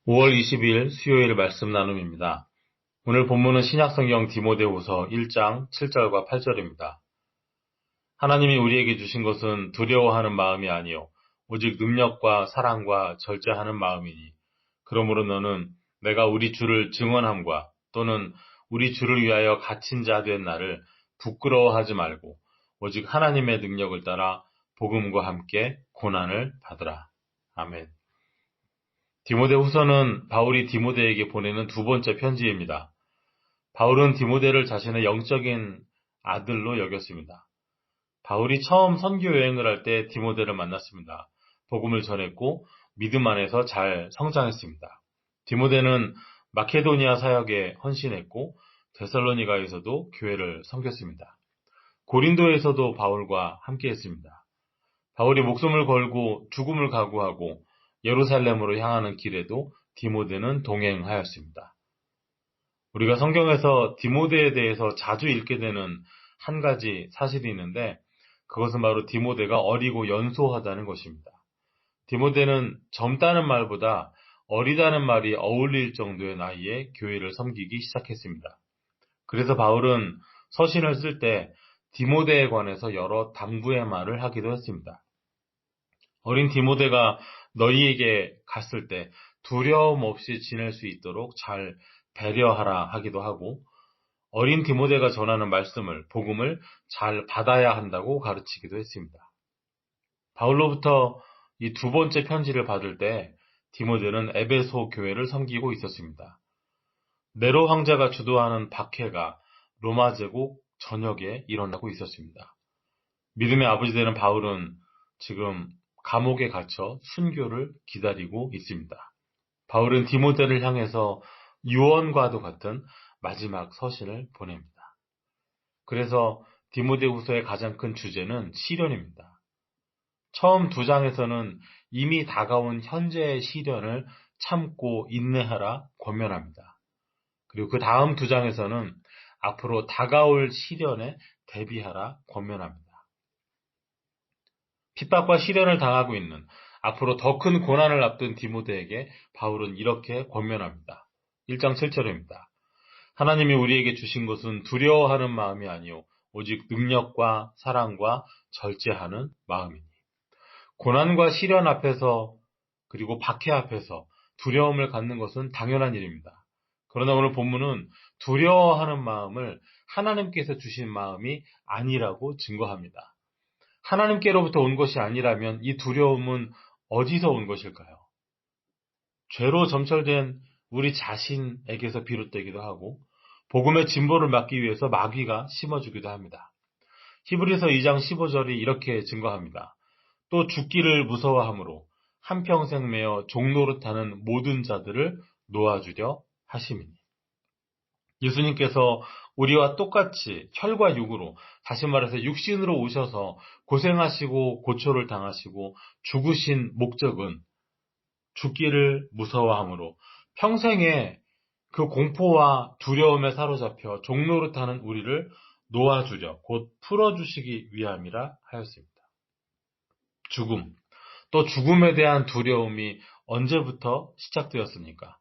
5월 20일 수요일 말씀 나눔입니다. 오늘 본문은 신약성경 디모데후서 1장 7절과 8절입니다. 하나님이 우리에게 주신 것은 두려워하는 마음이 아니요 오직 능력과 사랑과 절제하는 마음이니 그러므로 너는 내가 우리 주를 증언함과 또는 우리 주를 위하여 갇힌 자 된 나를 부끄러워하지 말고 오직 하나님의 능력을 따라 복음과 함께 고난을 받으라. 아멘. 디모데후서는 바울이 디모데에게 보내는 두 번째 편지입니다. 바울은 디모데를 자신의 영적인 아들로 여겼습니다. 바울이 처음 선교 여행을 할 때 디모데를 만났습니다. 복음을 전했고 믿음 안에서 잘 성장했습니다. 디모데는 마케도니아 사역에 헌신했고 데살로니가에서도 교회를 섬겼습니다. 고린도에서도 바울과 함께했습니다. 바울이 목숨을 걸고 죽음을 각오하고 예루살렘으로 향하는 길에도 디모데는 동행하였습니다. 우리가 성경에서 디모데에 대해서 자주 읽게 되는 한 가지 사실이 있는데 그것은 바로 디모데가 어리고 연소하다는 것입니다. 디모데는 젊다는 말보다 어리다는 말이 어울릴 정도의 나이에 교회를 섬기기 시작했습니다. 그래서 바울은 서신을 쓸 때 디모데에 관해서 여러 당부의 말을 하기도 했습니다. 어린 디모데가 너희에게 갔을 때 두려움 없이 지낼 수 있도록 잘 배려하라 하기도 하고 어린 디모데가 전하는 말씀을, 복음을 잘 받아야 한다고 가르치기도 했습니다. 바울로부터 이 두 번째 편지를 받을 때 디모데는 에베소 교회를 섬기고 있었습니다. 네로 황제가 주도하는 박해가 로마 제국 전역에 일어나고 있었습니다. 믿음의 아버지 되는 바울은 지금 감옥에 갇혀 순교를 기다리고 있습니다. 바울은 디모데를 향해서 유언과도 같은 마지막 서신을 보냅니다. 그래서 디모데후서의 가장 큰 주제는 시련입니다. 처음 두 장에서는 이미 다가온 현재의 시련을 참고 인내하라 권면합니다. 그리고 그 다음 두 장에서는 앞으로 다가올 시련에 대비하라 권면합니다. 핍박과 시련을 당하고 있는 앞으로 더 큰 고난을 앞둔 디모데에게 바울은 이렇게 권면합니다. 1장 7절입니다. 하나님이 우리에게 주신 것은 두려워하는 마음이 아니요 오직 능력과 사랑과 절제하는 마음이니. 고난과 시련 앞에서 그리고 박해 앞에서 두려움을 갖는 것은 당연한 일입니다. 그러나 오늘 본문은 두려워하는 마음을 하나님께서 주신 마음이 아니라고 증거합니다. 하나님께로부터 온 것이 아니라면 이 두려움은 어디서 온 것일까요? 죄로 점철된 우리 자신에게서 비롯되기도 하고 복음의 진보를 막기 위해서 마귀가 심어주기도 합니다. 히브리서 2장 15절이 이렇게 증거합니다. 또 죽기를 무서워함으로 한평생 매어 종노릇하는 모든 자들을 놓아주려 하심이니. 예수님께서 우리와 똑같이 혈과 육으로, 다시 말해서 육신으로 오셔서 고생하시고 고초를 당하시고 죽으신 목적은 죽기를 무서워함으로 평생에 그 공포와 두려움에 사로잡혀 종노릇하는 우리를 놓아주려, 곧 풀어주시기 위함이라 하였습니다. 죽음, 또 죽음에 대한 두려움이 언제부터 시작되었습니까?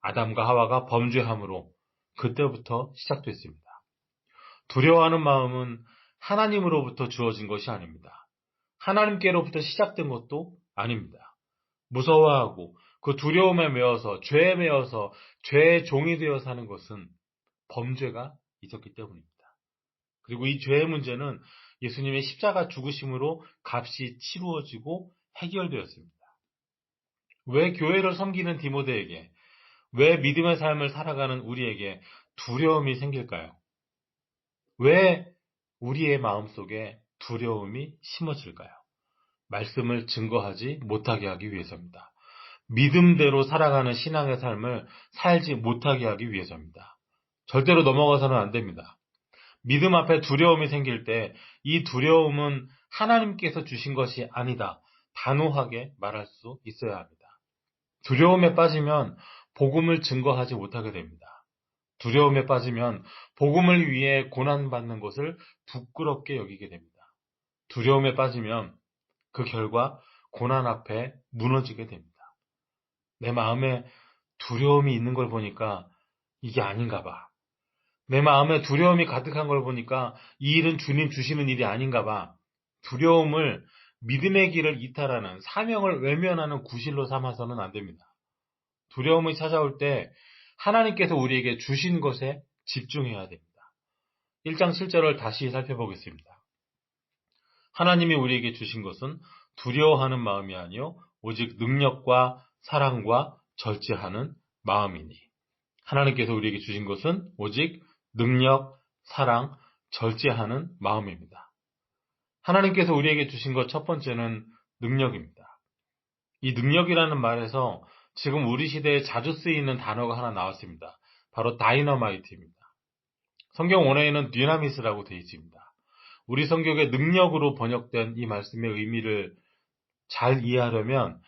아담과 하와가 범죄함으로 그때부터 시작됐습니다. 두려워하는 마음은 하나님으로부터 주어진 것이 아닙니다. 하나님께로부터 시작된 것도 아닙니다. 무서워하고 그 두려움에 매어서 죄에 매어서 죄의 종이 되어 사는 것은 범죄가 있었기 때문입니다. 그리고 이 죄의 문제는 예수님의 십자가 죽으심으로 값이 치루어지고 해결되었습니다. 왜 교회를 섬기는 디모데에게, 왜 믿음의 삶을 살아가는 우리에게 두려움이 생길까요? 왜 우리의 마음속에 두려움이 심어질까요? 말씀을 증거하지 못하게 하기 위해서입니다. 믿음대로 살아가는 신앙의 삶을 살지 못하게 하기 위해서입니다. 절대로 넘어가서는 안 됩니다. 믿음 앞에 두려움이 생길 때 이 두려움은 하나님께서 주신 것이 아니다. 단호하게 말할 수 있어야 합니다. 두려움에 빠지면 복음을 증거하지 못하게 됩니다. 두려움에 빠지면 복음을 위해 고난받는 것을 부끄럽게 여기게 됩니다. 두려움에 빠지면 그 결과 고난 앞에 무너지게 됩니다. 내 마음에 두려움이 있는 걸 보니까 이게 아닌가 봐. 내 마음에 두려움이 가득한 걸 보니까 이 일은 주님 주시는 일이 아닌가 봐. 두려움을 믿음의 길을 이탈하는, 사명을 외면하는 구실로 삼아서는 안 됩니다. 두려움이 찾아올 때 하나님께서 우리에게 주신 것에 집중해야 됩니다. 1장 7절을 다시 살펴보겠습니다. 하나님이 우리에게 주신 것은 두려워하는 마음이 아니요 오직 능력과 사랑과 절제하는 마음이니. 하나님께서 우리에게 주신 것은 오직 능력, 사랑, 절제하는 마음입니다. 하나님께서 우리에게 주신 것 첫 번째는 능력입니다. 이 능력이라는 말에서 지금 우리 시대에 자주 쓰이는 단어가 하나 나왔습니다. 바로 다이너마이트입니다. 성경 원어에는 dynamit라고 되어 있습니다. 우리 성경의 능력으로 번역된 이 말씀의 의미를 잘 이해하려면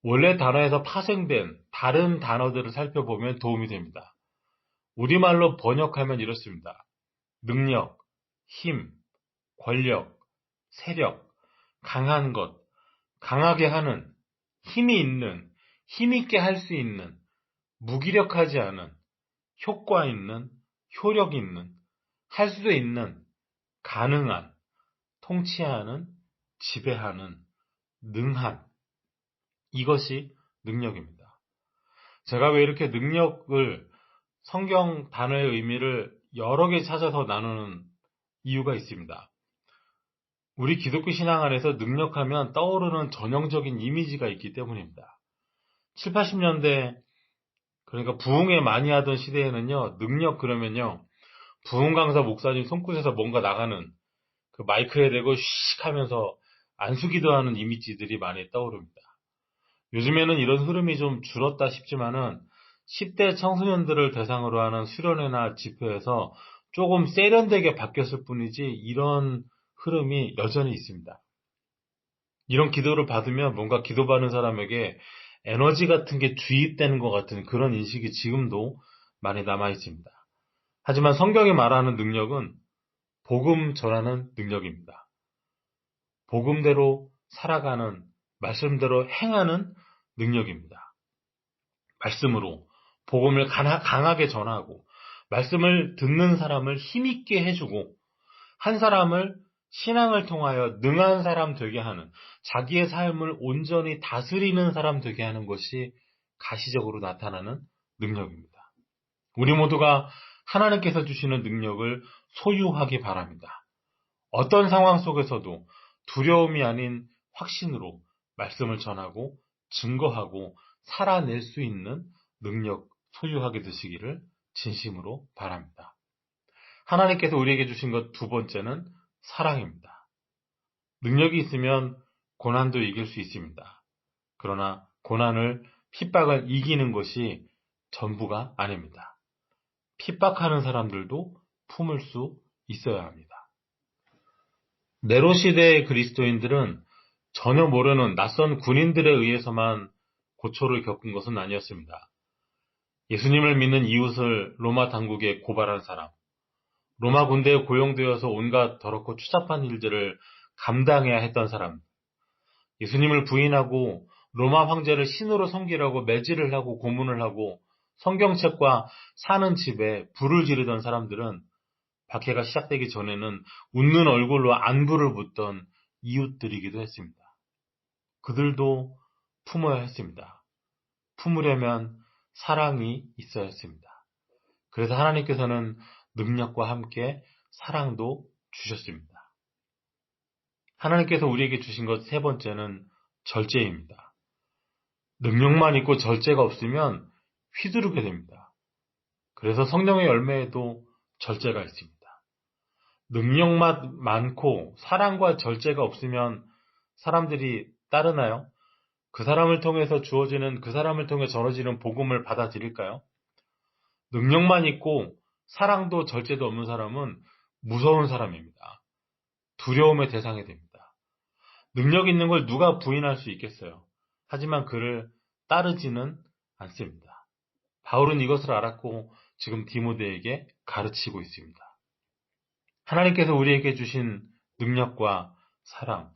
원래 단어에서 파생된 다른 단어들을 살펴보면 도움이 됩니다. 우리말로 번역하면 이렇습니다. 능력, 힘, 권력, 세력, 강한 것, 강하게 하는, 힘이 있는, 힘있게 할 수 있는, 무기력하지 않은, 효과 있는, 효력 있는, 할 수 있는, 가능한, 통치하는, 지배하는, 능한, 이것이 능력입니다. 제가 왜 이렇게 능력을 성경 단어의 의미를 여러 개 찾아서 나누는 이유가 있습니다. 우리 기독교 신앙 안에서 능력하면 떠오르는 전형적인 이미지가 있기 때문입니다. 7, 80년대 그러니까 부흥회 많이 하던 시대에는요. 능력 그러면요. 부흥 강사 목사님 손끝에서 뭔가 나가는 그 마이크에 대고 씩 하면서 안수기도 하는 이미지들이 많이 떠오릅니다. 요즘에는 이런 흐름이 좀 줄었다 싶지만은 10대 청소년들을 대상으로 하는 수련회나 집회에서 조금 세련되게 바뀌었을 뿐이지 이런 흐름이 여전히 있습니다. 이런 기도를 받으면 뭔가 기도받는 사람에게 에너지 같은 게 주입되는 것 같은 그런 인식이 지금도 많이 남아 있습니다. 하지만 성경이 말하는 능력은 복음 전하는 능력입니다. 복음대로 살아가는, 말씀대로 행하는 능력입니다. 말씀으로 복음을 강하게 전하고 말씀을 듣는 사람을 힘있게 해주고 한 사람을 신앙을 통하여 능한 사람 되게 하는, 자기의 삶을 온전히 다스리는 사람 되게 하는 것이 가시적으로 나타나는 능력입니다. 우리 모두가 하나님께서 주시는 능력을 소유하기 바랍니다. 어떤 상황 속에서도 두려움이 아닌 확신으로 말씀을 전하고 증거하고 살아낼 수 있는 능력 소유하게 되시기를 진심으로 바랍니다. 하나님께서 우리에게 주신 것 두 번째는 사랑입니다. 능력이 있으면 고난도 이길 수 있습니다. 그러나 고난을, 핍박을 이기는 것이 전부가 아닙니다. 핍박하는 사람들도 품을 수 있어야 합니다. 네로 시대의 그리스도인들은 전혀 모르는 낯선 군인들에 의해서만 고초를 겪은 것은 아니었습니다. 예수님을 믿는 이웃을 로마 당국에 고발한 사람, 로마 군대에 고용되어서 온갖 더럽고 추잡한 일들을 감당해야 했던 사람, 예수님을 부인하고 로마 황제를 신으로 섬기라고 매질을 하고 고문을 하고 성경책과 사는 집에 불을 지르던 사람들은 박해가 시작되기 전에는 웃는 얼굴로 안부를 묻던 이웃들이기도 했습니다. 그들도 품어야 했습니다. 품으려면 사랑이 있어야 했습니다. 그래서 하나님께서는 능력과 함께 사랑도 주셨습니다. 하나님께서 우리에게 주신 것 세 번째는 절제입니다. 능력만 있고 절제가 없으면 휘두르게 됩니다. 그래서 성령의 열매에도 절제가 있습니다. 능력만 많고 사랑과 절제가 없으면 사람들이 따르나요? 그 사람을 통해서 주어지는, 그 사람을 통해 전해지는 복음을 받아들일까요? 능력만 있고 사랑도 절제도 없는 사람은 무서운 사람입니다. 두려움의 대상이 됩니다. 능력 있는 걸 누가 부인할 수 있겠어요? 하지만 그를 따르지는 않습니다. 바울은 이것을 알았고 지금 디모데에게 가르치고 있습니다. 하나님께서 우리에게 주신 능력과 사랑,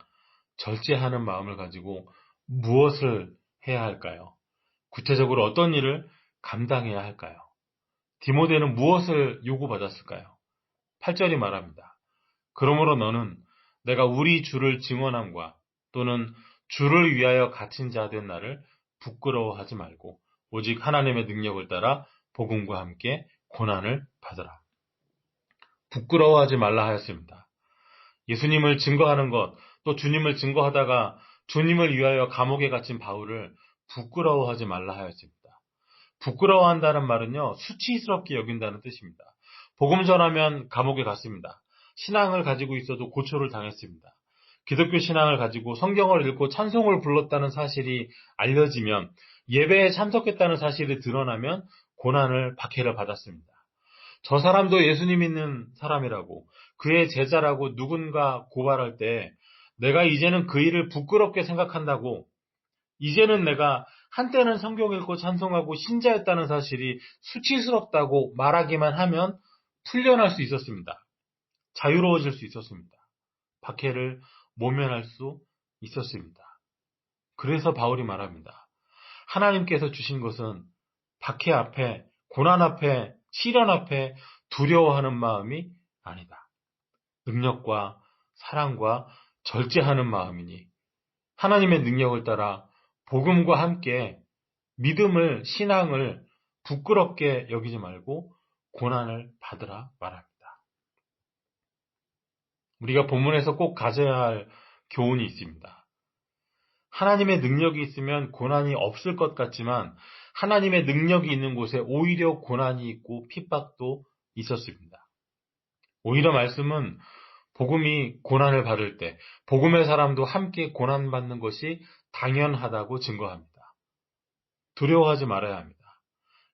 절제하는 마음을 가지고 무엇을 해야 할까요? 구체적으로 어떤 일을 감당해야 할까요? 디모데는 무엇을 요구받았을까요? 8절이 말합니다. 그러므로 너는 내가 우리 주를 증언함과 또는 주를 위하여 갇힌 자 된 나를 부끄러워하지 말고 오직 하나님의 능력을 따라 복음과 함께 고난을 받으라. 부끄러워하지 말라 하였습니다. 예수님을 증거하는 것, 또 주님을 증거하다가 주님을 위하여 감옥에 갇힌 바울을 부끄러워하지 말라 하였습니다. 부끄러워한다는 말은요, 수치스럽게 여긴다는 뜻입니다. 복음 전하면 감옥에 갔습니다. 신앙을 가지고 있어도 고초를 당했습니다. 기독교 신앙을 가지고 성경을 읽고 찬송을 불렀다는 사실이 알려지면, 예배에 참석했다는 사실이 드러나면 고난을, 박해를 받았습니다. 저 사람도 예수님 믿는 사람이라고, 그의 제자라고 누군가 고발할 때 내가 이제는 그 일을 부끄럽게 생각한다고, 이제는 내가 한때는 성경 읽고 찬송하고 신자였다는 사실이 수치스럽다고 말하기만 하면 풀려날 수 있었습니다. 자유로워질 수 있었습니다. 박해를 모면할 수 있었습니다. 그래서 바울이 말합니다. 하나님께서 주신 것은 박해 앞에, 고난 앞에, 시련 앞에 두려워하는 마음이 아니다. 능력과 사랑과 절제하는 마음이니 하나님의 능력을 따라 복음과 함께 믿음을, 신앙을 부끄럽게 여기지 말고 고난을 받으라 말합니다. 우리가 본문에서 꼭 가져야 할 교훈이 있습니다. 하나님의 능력이 있으면 고난이 없을 것 같지만 하나님의 능력이 있는 곳에 오히려 고난이 있고 핍박도 있었습니다. 오히려 말씀은 복음이 고난을 받을 때 복음의 사람도 함께 고난받는 것이 당연하다고 증거합니다. 두려워하지 말아야 합니다.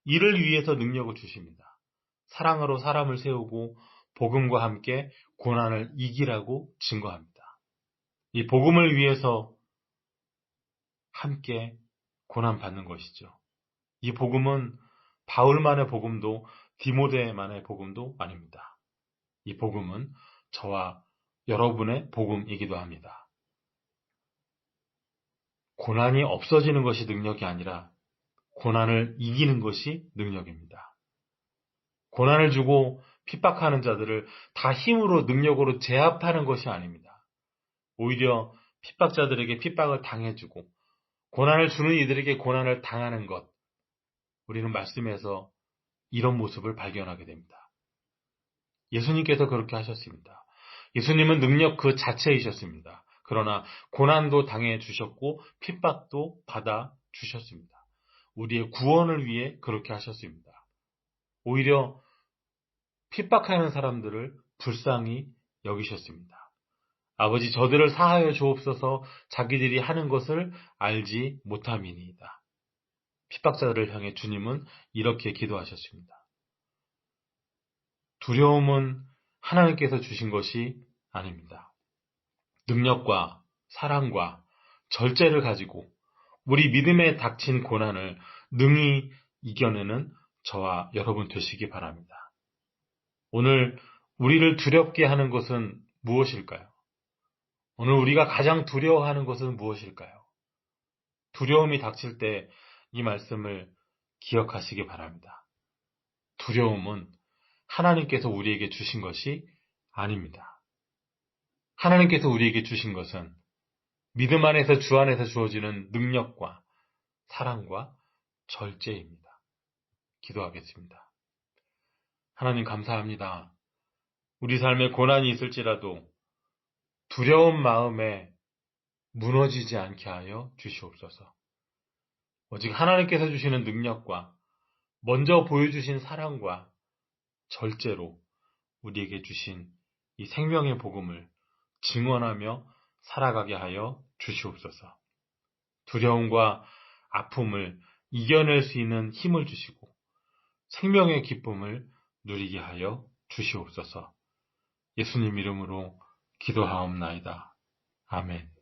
이를 위해서 능력을 주십니다. 사랑으로 사람을 세우고 복음과 함께 고난을 이기라고 증거합니다. 이 복음을 위해서 함께 고난받는 것이죠. 이 복음은 바울만의 복음도 디모데만의 복음도 아닙니다. 이 복음은 저와 여러분의 복음이기도 합니다. 고난이 없어지는 것이 능력이 아니라 고난을 이기는 것이 능력입니다. 고난을 주고 핍박하는 자들을 다 힘으로 능력으로 제압하는 것이 아닙니다. 오히려 핍박자들에게 핍박을 당해주고 고난을 주는 이들에게 고난을 당하는 것, 우리는 말씀에서 이런 모습을 발견하게 됩니다. 예수님께서 그렇게 하셨습니다. 예수님은 능력 그 자체이셨습니다. 그러나 고난도 당해 주셨고 핍박도 받아 주셨습니다. 우리의 구원을 위해 그렇게 하셨습니다. 오히려 핍박하는 사람들을 불쌍히 여기셨습니다. 아버지 저들을 사하여 주옵소서 자기들이 하는 것을 알지 못함이니이다. 핍박자들을 향해 주님은 이렇게 기도하셨습니다. 두려움은 하나님께서 주신 것이 아닙니다. 능력과 사랑과 절제를 가지고 우리 믿음에 닥친 고난을 능히 이겨내는 저와 여러분 되시기 바랍니다. 오늘 우리를 두렵게 하는 것은 무엇일까요? 오늘 우리가 가장 두려워하는 것은 무엇일까요? 두려움이 닥칠 때 이 말씀을 기억하시기 바랍니다. 두려움은 하나님께서 우리에게 주신 것이 아닙니다. 하나님께서 우리에게 주신 것은 믿음 안에서 주 안에서 주어지는 능력과 사랑과 절제입니다. 기도하겠습니다. 하나님 감사합니다. 우리 삶에 고난이 있을지라도 두려운 마음에 무너지지 않게 하여 주시옵소서. 오직 하나님께서 주시는 능력과 먼저 보여주신 사랑과 절제로 우리에게 주신 이 생명의 복음을 증언하며 살아가게 하여 주시옵소서. 두려움과 아픔을 이겨낼 수 있는 힘을 주시고 생명의 기쁨을 누리게 하여 주시옵소서. 예수님 이름으로 기도하옵나이다. 아멘.